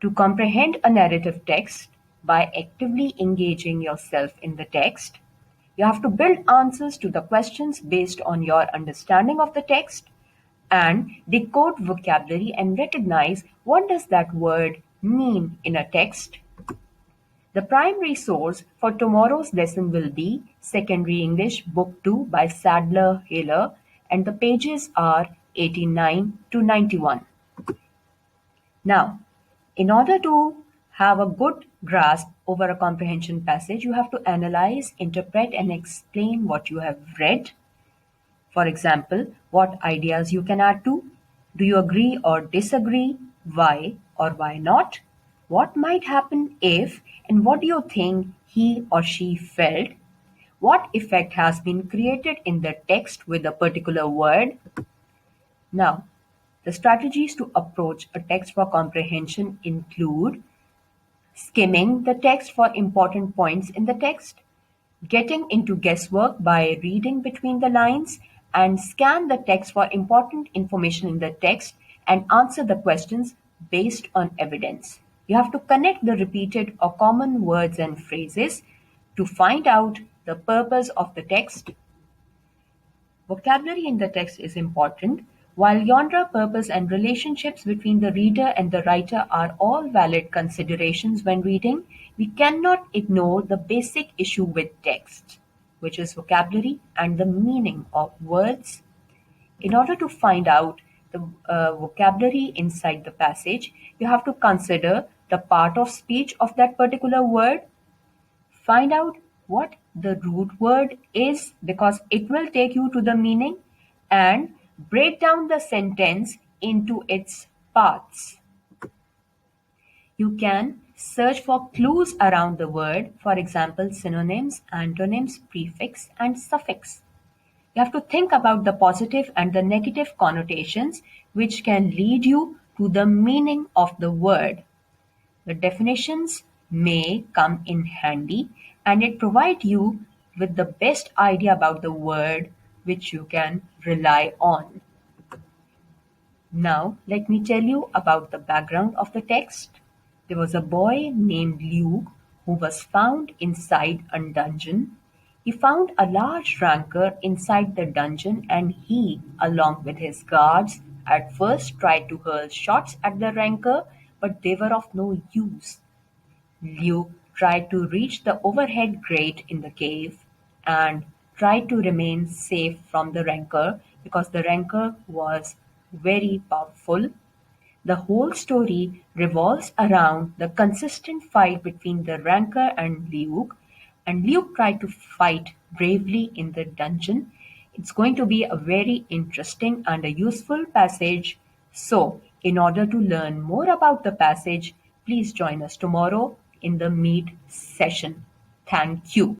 To comprehend a narrative text by actively engaging yourself in the text, you have to build answers to the questions based on your understanding of the text and decode vocabulary and recognize what does that word mean in a text. The primary source for tomorrow's lesson will be Secondary English Book 2 by Sadler-Haller, and the pages are 89 to 91. Now, in order to have a good grasp over a comprehension passage, you have to analyze, interpret, and explain what you have read. For example, what ideas you can add to. Do you agree or disagree? Why or why not? What might happen if, and what do you think he or she felt? What effect has been created in the text with a particular word? Now, the strategies to approach a text for comprehension include skimming the text for important points in the text, getting into guesswork by reading between the lines, and scan the text for important information in the text and answer the questions based on evidence. You have to connect the repeated or common words and phrases to find out the purpose of the text. Vocabulary in the text is important. While genre, purpose, and relationships between the reader and the writer are all valid considerations when reading, we cannot ignore the basic issue with text, which is vocabulary and the meaning of words. In order to find out the vocabulary inside the passage, you have to consider the part of speech of that particular word. Find out what the root word is because it will take you to the meaning, and break down the sentence into its parts. You can search for clues around the word, for example, synonyms, antonyms, prefix, and suffix. You have to think about the positive and the negative connotations which can lead you to the meaning of the word. The definitions may come in handy and it provide you with the best idea about the word which you can rely on. Now, let me tell you about the background of the text. There was a boy named Luke who was found inside a dungeon. He found a large rancor inside the dungeon and he, along with his guards, at first tried to hurl shots at the rancor, but they were of no use. Luke tried to reach the overhead grate in the cave and tried to remain safe from the rancor because the rancor was very powerful. The whole story revolves around the consistent fight between the rancor and Luke tried to fight bravely in the dungeon. It's going to be a very interesting and a useful passage. So, in order to learn more about the passage, please join us tomorrow in the Meet session. Thank you.